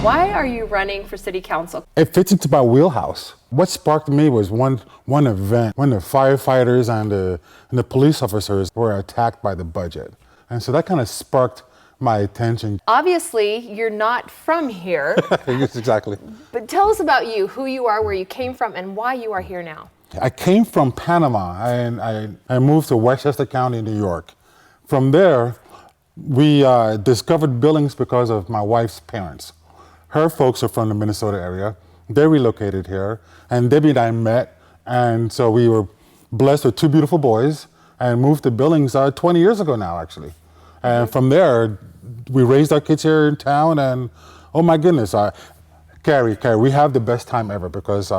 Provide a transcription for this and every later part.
Why are you running for city council? It fits into my wheelhouse. What sparked me was one event when the firefighters and the police officers were attacked by the budget. And so that kind of sparked my attention. Obviously, you're not from here. Yes, exactly. But tell us about you, who you are, where you came from, and why you are here now. I came from Panama, and I moved to Westchester County, New York. From there, we discovered Billings because of my wife's parents. Her folks are from the Minnesota area. They relocated here, and Debbie and I met, and so we were blessed with two beautiful boys and moved to Billings 20 years ago now, actually. And from there, we raised our kids here in town, and oh my goodness, Kerri, we have the best time ever because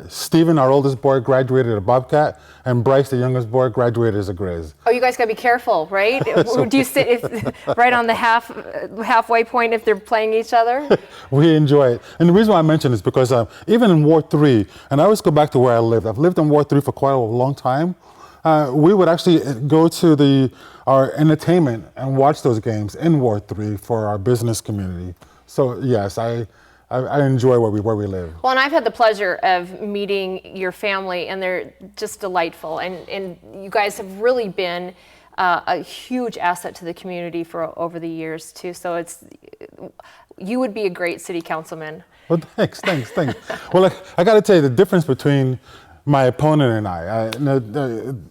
Stephen, our oldest boy, graduated at Bobcat, and Bryce, the youngest boy, graduated as a Grizz. Oh, you guys gotta be careful, right? Do you sit right on the halfway point if they're playing each other? We enjoy it. And the reason why I mention this is because even in Ward 3, and I always go back to where I lived. I've lived in Ward 3 for quite a long time. We would actually go to our entertainment and watch those games in Ward 3 for our business community. So yes, I enjoy where we live. Well, and I've had the pleasure of meeting your family, and they're just delightful. And you guys have really been a huge asset to the community for over the years too. So you would be a great city councilman. Well, thanks. Well, I got to tell you the difference between my opponent and I.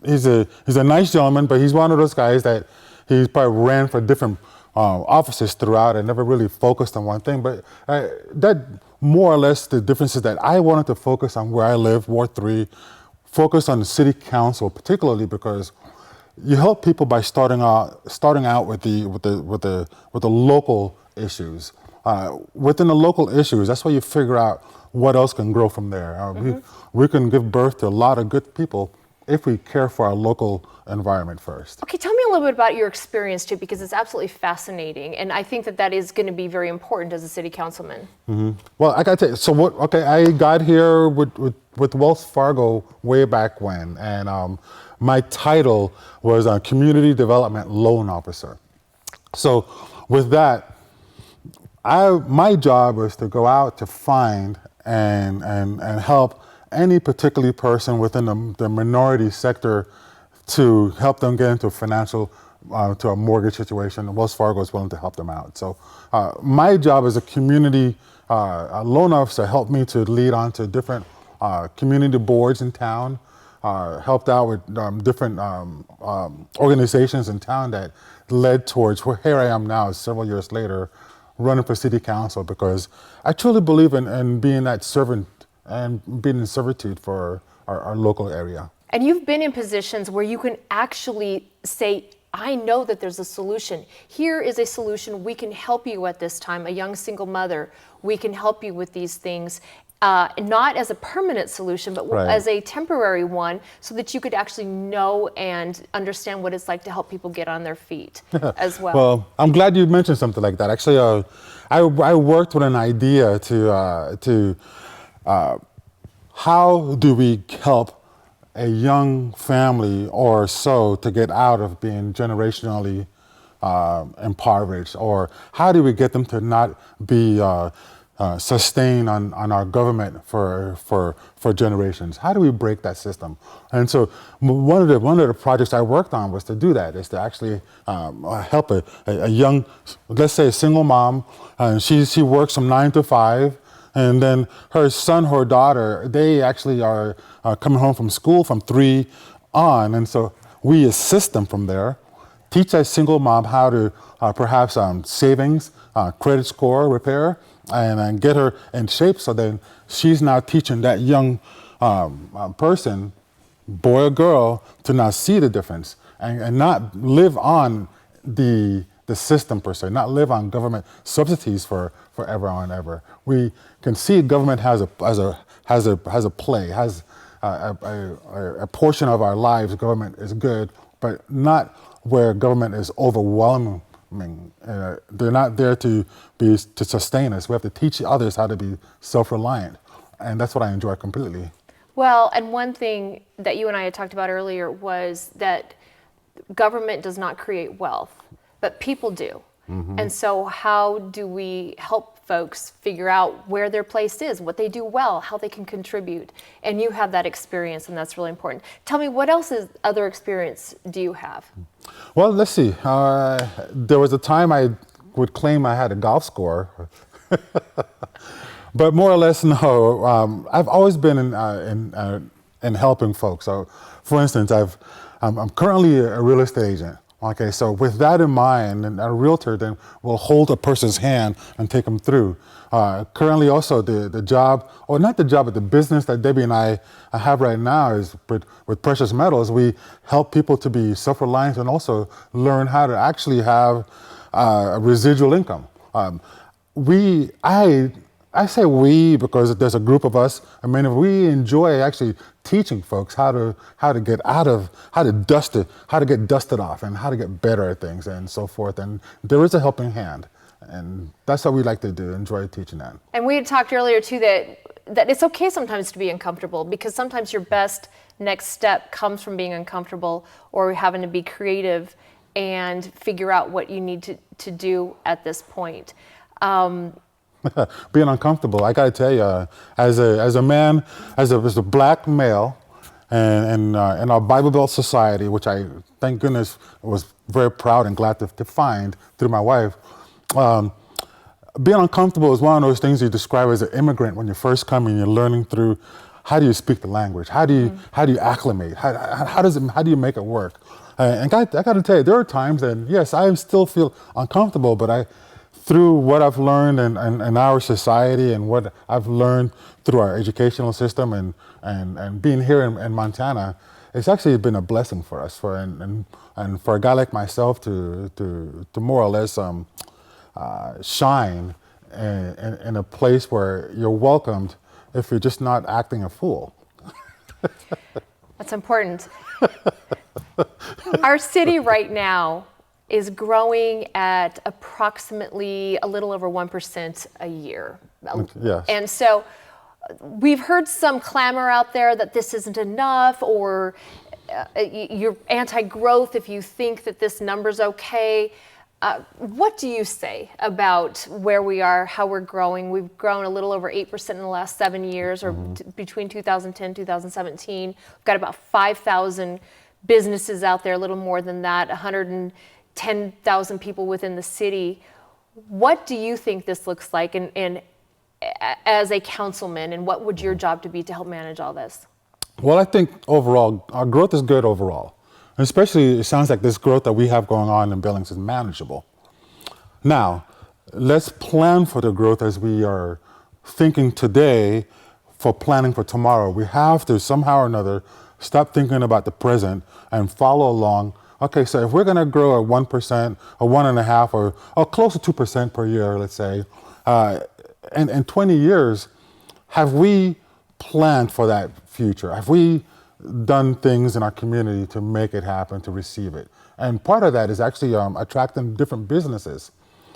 He's a nice gentleman, but he's one of those guys that he's probably ran for different offices throughout and never really focused on one thing. But that more or less the difference is that I wanted to focus on where I live, Ward 3, focus on the city council, particularly because you help people by starting out with the local issues. Within the local issues, that's why you figure out what else can grow from there. We can give birth to a lot of good people if we care for our local environment first. Okay, tell me a little bit about your experience too, because it's absolutely fascinating, and I think that is going to be very important as a city councilman. Well, I got to tell you, I got here with Wells Fargo way back when, and my title was a Community Development Loan Officer. So with that, my job was to go out to find and help any particular person within the minority sector to help them get into to a mortgage situation. Wells Fargo is willing to help them out. So my job as a community loan officer helped me to lead on to different community boards in town, helped out with different organizations in town that led towards where here I am now, several years later, running for city council, because I truly believe in being that servant and being in servitude for our local area. And you've been in positions where you can actually say, I know that there's a solution. Here is a solution. We can help you at this time. A young single mother, we can help you with these things. Not as a permanent solution, but as a temporary one, so that you could actually know and understand what it's like to help people get on their feet as well. Well, I'm glad you mentioned something like that. Actually, I worked with an idea to how do we help a young family or so to get out of being generationally impoverished, or how do we get them to not be sustained on our government for generations? How do we break that system? And so one of the projects I worked on was to do that, is to actually help a young, let's say a single mom, and she works from 9 to 5, and then her son or daughter, they actually are coming home from school from 3 on, and so we assist them from there, teach that single mom how to perhaps savings, credit score repair, and get her in shape, so then she's now teaching that young person, boy or girl, to now see the difference and not live on the system per se, not live on government subsidies for forever and ever. We can see government has a portion of our lives. Government is good, but not where government is overwhelming. They're not there to sustain us. We have to teach others how to be self-reliant, and that's what I enjoy completely. Well, and one thing that you and I had talked about earlier was that government does not create wealth, but people do. And so how do we help folks figure out where their place is, what they do well, how they can contribute. And you have that experience, and that's really important. Tell me, what else is other experience do you have? Well, let's see. There was a time I would claim I had a golf score, but more or less, no. I've always been in helping folks. So, for instance, I'm currently a real estate agent. Okay, so with that in mind, and a realtor then will hold a person's hand and take them through. Currently also the job, or not the job, but the business that Debbie and I have right now is with precious metals. We help people to be self-reliant and also learn how to actually have a residual income. I say we because there's a group of us. I mean, we enjoy actually teaching folks how to get dusted off, and how to get better at things and so forth. And there is a helping hand, and that's what we like to do. Enjoy teaching that. And we had talked earlier too that it's okay sometimes to be uncomfortable, because sometimes your best next step comes from being uncomfortable or having to be creative and figure out what you need to do at this point. Being uncomfortable, I gotta tell you, as a man, as a black male, and in our Bible Belt society, which I thank goodness was very proud and glad to find through my wife, being uncomfortable is one of those things you describe as an immigrant when you first come and you're learning through how do you speak the language, how do you acclimate, how do you make it work, and I gotta tell you, there are times that yes, I still feel uncomfortable, but through what I've learned in our society and what I've learned through our educational system and being here in Montana, it's actually been a blessing for us. And for a guy like myself to more or less shine in a place where you're welcomed if you're just not acting a fool. That's important. Our city right now is growing at approximately a little over 1% a year. Yes. And so we've heard some clamor out there that this isn't enough, or you're anti-growth if you think that this number's okay. What do you say about where we are, how we're growing? We've grown a little over 8% in the last 7 years, or between 2010 and 2017. We've got about 5,000 businesses out there, a little more than that, 110,000 people within the city. What do you think this looks like and as a councilman, and what would your job to be to help manage all this? Well, I think overall, our growth is good overall. Especially, it sounds like this growth that we have going on in Billings is manageable. Now, let's plan for the growth as we are thinking today for planning for tomorrow. We have to somehow or another stop thinking about the present and follow along. Okay, so if we're going to grow at 1% or 1.5% or close to 2% per year, let's say, in 20 years, have we planned for that future? Have we done things in our community to make it happen, to receive it? And part of that is actually attracting different businesses.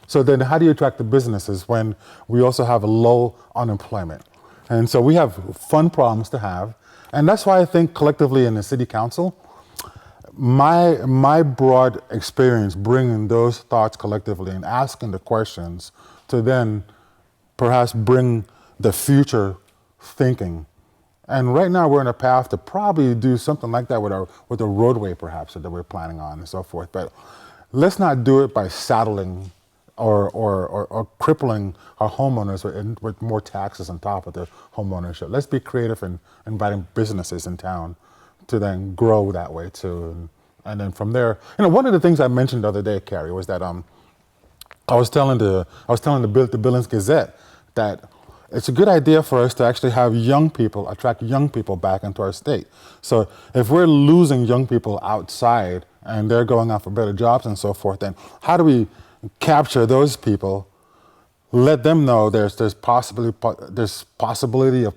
So then how do you attract the businesses when we also have a low unemployment? And so we have fun problems to have. And that's why I think collectively in the city council, my broad experience bringing those thoughts collectively and asking the questions to then perhaps bring the future thinking. And right now we're in a path to probably do something like that with a roadway perhaps that we're planning on and so forth. But let's not do it by saddling or crippling our homeowners with more taxes on top of the homeownership. Let's be creative in inviting businesses in town to then grow that way too. And then from there, one of the things I mentioned the other day, Kerri, was that I was telling the Billings Gazette that it's a good idea for us to actually have attract young people back into our state. So if we're losing young people outside and they're going out for better jobs and so forth, then how do we capture those people, let them know there's possibility of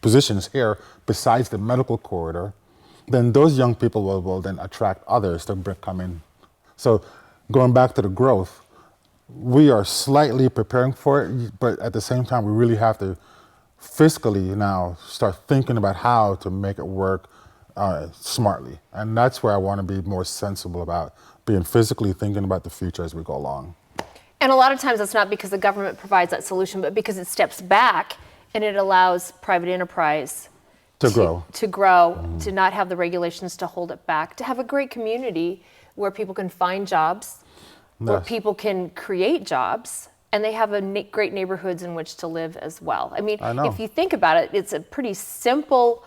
positions here besides the medical corridor, then those young people will then attract others to come in. So going back to the growth, we are slightly preparing for it, but at the same time, we really have to fiscally now start thinking about how to make it work smartly. And that's where I want to be more sensible about being physically thinking about the future as we go along. And And a lot of times that's not because the government provides that solution, but because it steps back and it allows private enterprise to grow, to not have the regulations to hold it back, to have a great community where people can find jobs, where people can create jobs, and they have great neighborhoods in which to live as well. I mean, if you think about it, it's a pretty simple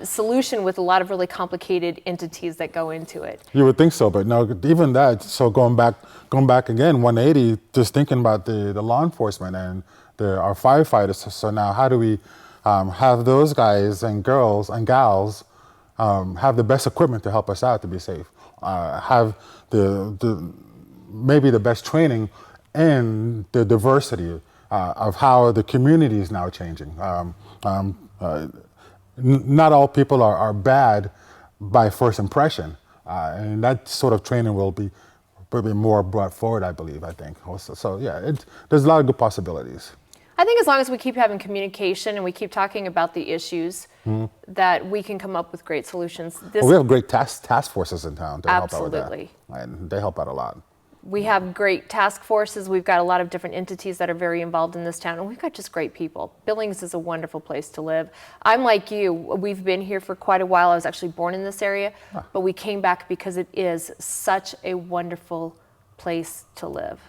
solution with a lot of really complicated entities that go into it. You would think so, but no, even that. So going back again, 180, just thinking about the law enforcement and our firefighters. So now, how do we have those guys and girls and gals have the best equipment to help us out to be safe? Have maybe the best training and the diversity of how the community is now changing. Not all people are bad by first impression, and that sort of training will be more brought forward, I think. Also. So yeah, there's a lot of good possibilities. I think as long as we keep having communication and we keep talking about the issues, that we can come up with great solutions. We have great task forces in town to help out with that. Absolutely. And they help out a lot. We have great task forces. We've got a lot of different entities that are very involved in this town, and we've got just great people. Billings is a wonderful place to live. I'm like you. We've been here for quite a while. I was actually born in this area, but we came back because it is such a wonderful place to live.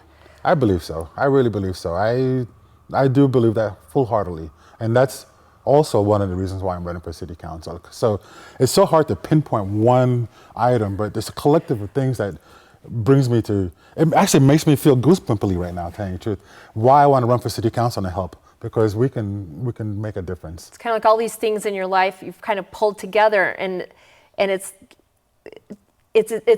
I believe so. I really believe so. I do believe that full-heartedly, and that's also one of the reasons why I'm running for city council. So it's so hard to pinpoint one item, but there's a collective of things that brings me to, it actually makes me feel goosebumpy right now, telling you the truth, why I want to run for city council and help, because we can make a difference. It's kind of like all these things in your life you've kind of pulled together, and it's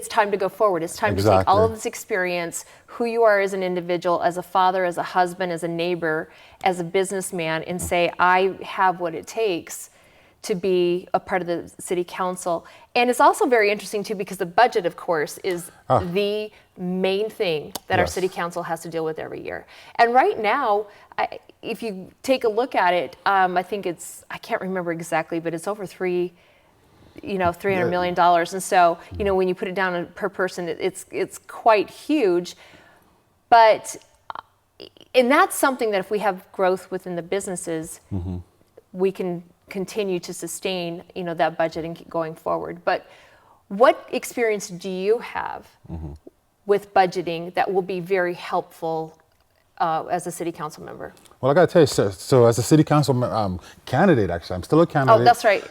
time to go forward. It's time to take all of this experience, who you are as an individual, as a father, as a husband, as a neighbor, as a businessman, and say, I have what it takes to be a part of the city council. And it's also very interesting too, because the budget, of course, is the main thing that our city council has to deal with every year. And right now, if you take a look at it, I think I can't remember exactly, but it's over $300 million. And so, when you put it down per person, it's quite huge. But, and that's something that if we have growth within the businesses, we can continue to sustain, that budget and keep going forward. But what experience do you have with budgeting that will be very helpful as a city council member? Well, I got to tell you, so as a city council candidate, actually, I'm still a candidate. Oh, that's right.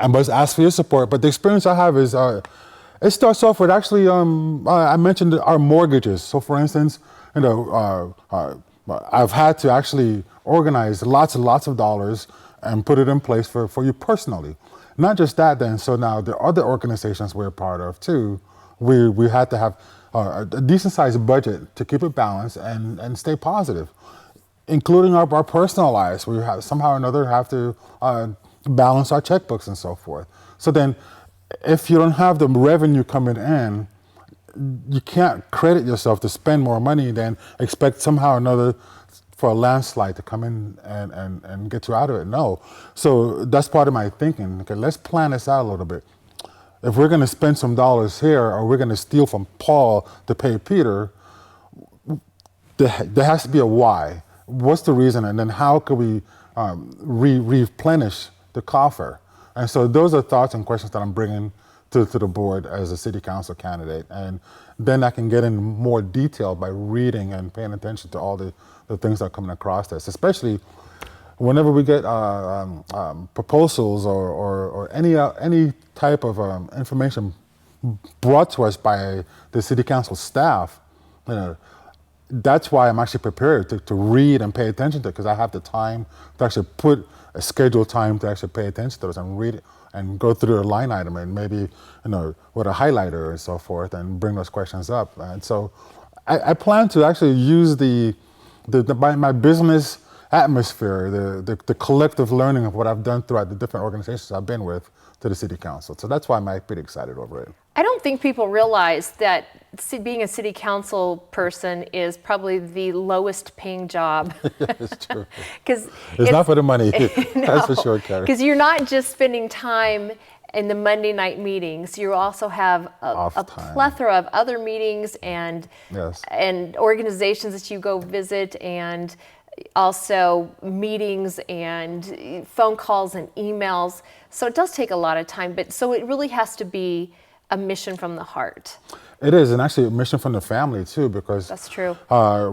I must ask for your support. But the experience I have is, it starts off with actually, I mentioned our mortgages. So, for instance, I've had to actually organize lots and lots of dollars and put it in place for you personally. Not just that, then. So now the other organizations we're part of too, we had to have a decent sized budget to keep it balanced and stay positive, including our personal lives. We have somehow or another have to balance our checkbooks and so forth. So then, if you don't have the revenue coming in, you can't credit yourself to spend more money than expect somehow or another for a landslide to come in and get you out of it. No. So that's part of my thinking. Okay, let's plan this out a little bit. If we're going to spend some dollars here, or we're going to steal from Paul to pay Peter, there has to be a why. What's the reason? And then how could we replenish the coffer? And so those are thoughts and questions that I'm bringing to the board as a city council candidate. And then I can get in more detail by reading and paying attention to all the things that are coming across us, especially whenever we get proposals or any type of information brought to us by the city council staff. That's why I'm actually prepared to read and pay attention to it, because I have the time to actually put a scheduled time to actually pay attention to those and read it and go through a line item and maybe, with a highlighter and so forth, and bring those questions up. And so I plan to actually use my business atmosphere, the collective learning of what I've done throughout the different organizations I've been with, to the city council. So that's why I'm pretty excited over it. I don't think people realize that being a city council person is probably the lowest paying job. It's true. Because it's not for the money. That's for sure, Kerri. Because you're not just spending time in the Monday night meetings. You also have a plethora of other meetings and organizations that you go visit, and also meetings and phone calls and emails. So it does take a lot of time, but so it really has to be a mission from the heart. It is, and actually a mission from the family too, because that's true.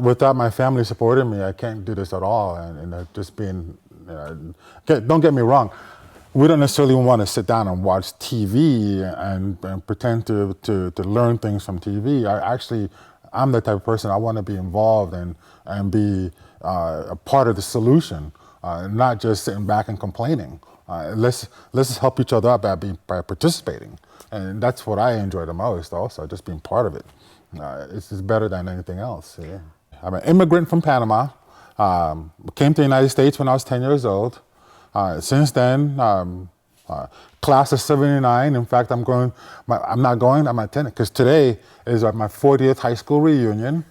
Without my family supporting me, I can't do this at all. And just being, don't get me wrong, we don't necessarily want to sit down and watch TV and pretend to learn things from TV. I'm the type of person, I want to be involved and be a part of the solution, not just sitting back and complaining. Let's help each other out by participating. And that's what I enjoy the most also, just being part of it. It's just better than anything else. Yeah. I'm an immigrant from Panama. Came to the United States when I was 10 years old. Since then, class of 79. In fact, I'm attending, because today is my 40th high school reunion.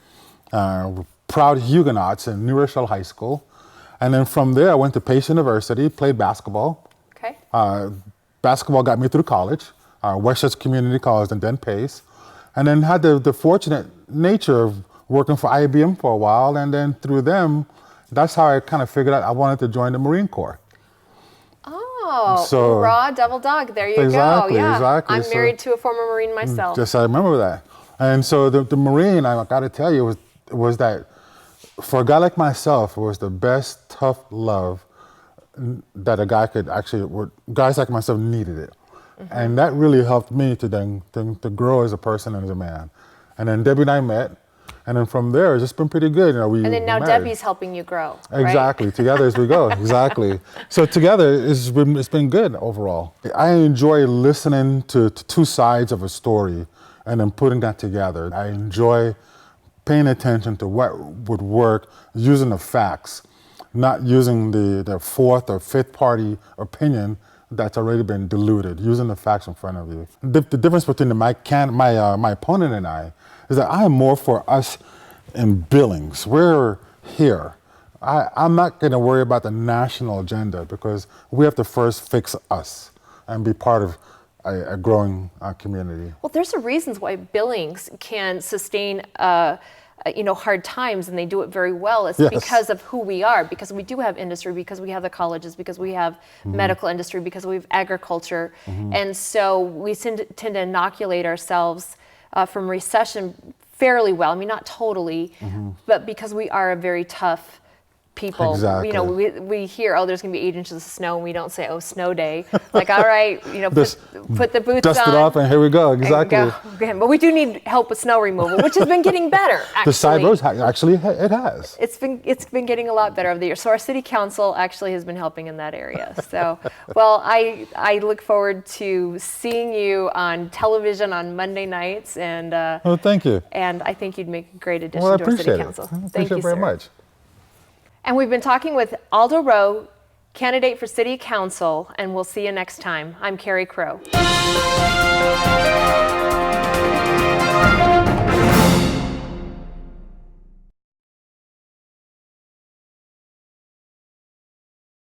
Proud Huguenots in New Rochelle High School. And then from there, I went to Pace University, played basketball. Okay. Basketball got me through college. Westchester Community College and then Pace. And then had the fortunate nature of working for IBM for a while, and then through them, that's how I kind of figured out I wanted to join the Marine Corps. Oh, so, raw double dog, there you go. Yeah. Exactly. I'm married to a former Marine myself. Just I remember that. And so the Marine, I got to tell you, was that for a guy like myself, it was the best tough love that a guy could guys like myself needed it. Mm-hmm. And that really helped me to grow as a person and as a man. And then Debbie and I met, and then from there, it's just been pretty good. And then now Debbie's helping you grow. Exactly. Right? Together as we go. Exactly. So together, it's been good overall. I enjoy listening to two sides of a story and then putting that together. I enjoy paying attention to what would work, using the facts, not using the fourth or fifth party opinion that's already been diluted, using the facts in front of you. The difference between my opponent and I is that I am more for us in Billings. We're here. I'm not going to worry about the national agenda, because we have to first fix us and be part of a growing community. Well, there's some reasons why Billings can sustain hard times, and they do it very well. It's because of who we are, because we do have industry, because we have the colleges, because we have medical industry, because we have agriculture. And so we tend to inoculate ourselves from recession fairly well. I mean, not totally, but because we are a very tough people. Exactly. We hear, there's going to be 8 inches of snow, and we don't say, snow day. Like, all right, put the boots dust on. Dust it off, and here we go. Exactly. But we do need help with snow removal, which has been getting better, actually. The side roads, actually, it has. It's been getting a lot better over the years. So our city council actually has been helping in that area. So, well, I look forward to seeing you on television on Monday nights, and thank you. And I think you'd make a great addition to our city council. Thank you very much. And we've been talking with Aldo Rowe, candidate for City Council, and we'll see you next time. I'm Kerri Crowe.